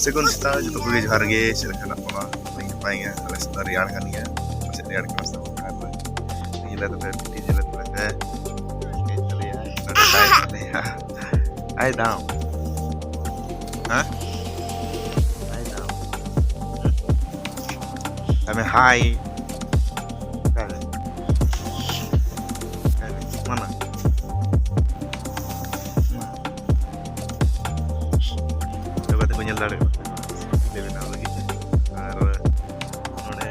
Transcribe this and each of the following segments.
Segun kita juga pergi harga silakan nak mana paling apa ya alas dari kan ya masih dari kan masa apa gila tapi gila tapi ini ya ada I down hah I down kami high mana coba tu punya lari lebih nak lagi ar node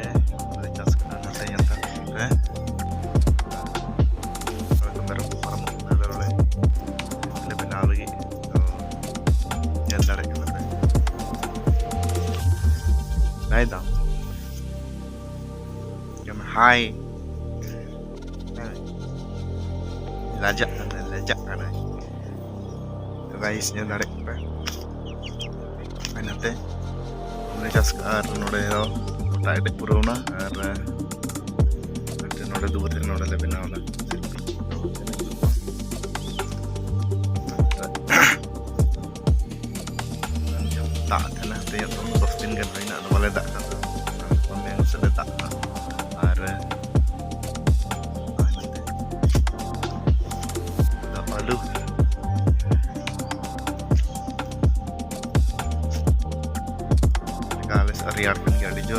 boleh cas kerana saya yang tak kalau kamera param ada boleh lebih nak lagi yang lari kita naik dah jam high lajak kan guys yang lari kita nanti mulai cas ar node tarik purona ar nanti node dua tiga node lebih nauna tak kena dia tu softin kan lain nak boleh tak kan pemain sudah tak ar nanti tak malu Kales Ariar kan ya dijur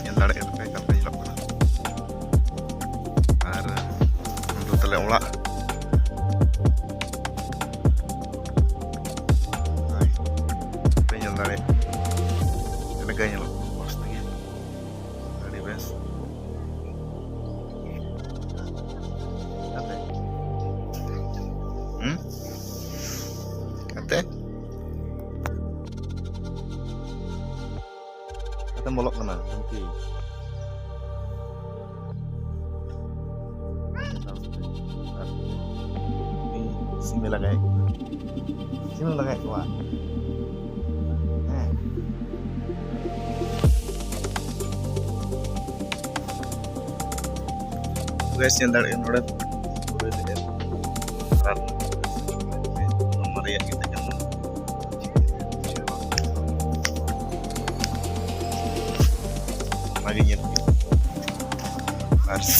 yang lari itu kayak apa yang lakukan ada untuk teleng ulah yang lari neganya loh pasti dari best kate kita molok mana nanti sini lagi kuat guys yang dari nomor ya kita kan lagi harus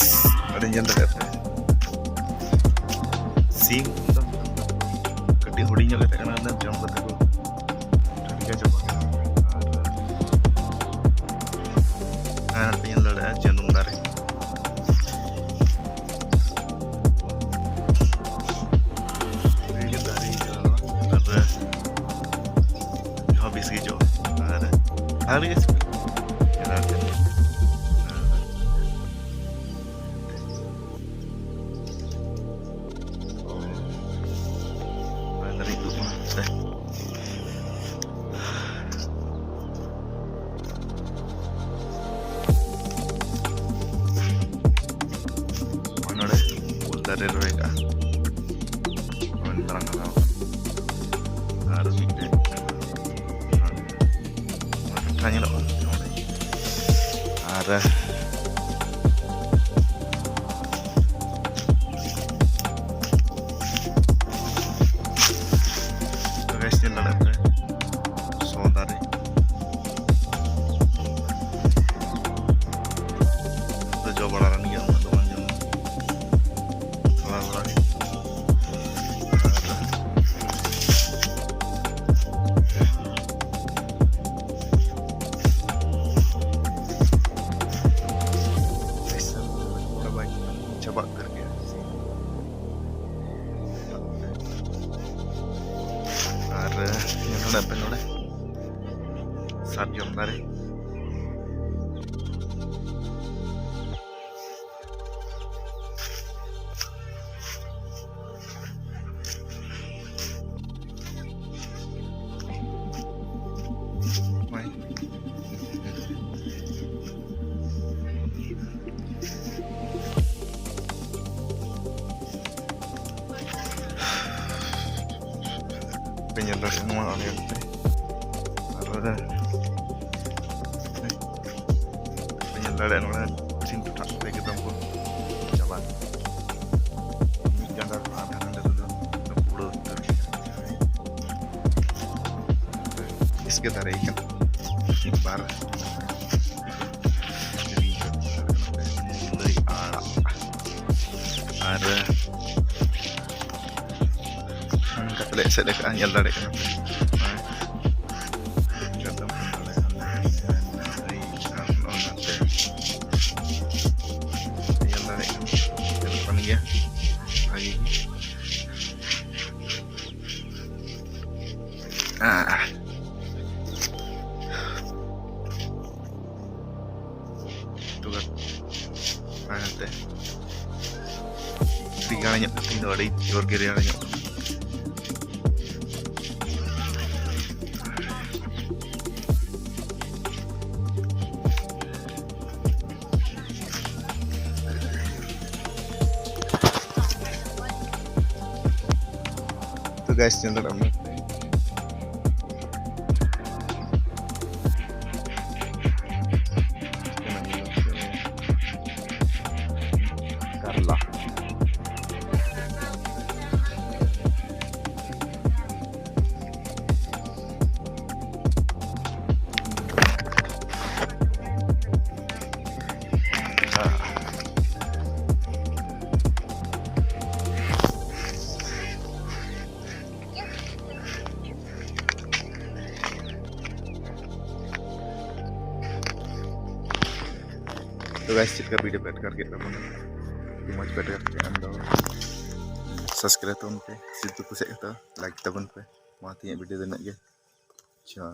ada yang terdapat sing gede hodinya kita kan ada jam berapa kita coba nanti yang ada jantung dari ada habis gitu ada habis dari mereka orang tahu harus gitu tanya loh ada guys jalan apa saudari itu jawaban yang coba kerja ada yang dapat oleh saat jam dari penyedot semua orang yang ada penyedot orang cinta tak sampai kita pun coba ini jangan ada dulu 60 इसके तरह ikan bar dari arak ada kata lek set dekat yang lari kan kata yang lari kan depan ya lagi itu kan nanti tinggalnya tinggal ada jor kiri aja itu guys yang terlalu Carla. तो गाइस चित कर वीडियो बैठ करके मच बैठ करके अंदर सब्सक्राइब तो उनपे सिद्धू कुछ लाइक तब उनपे माती वीडियो देना के अच्छा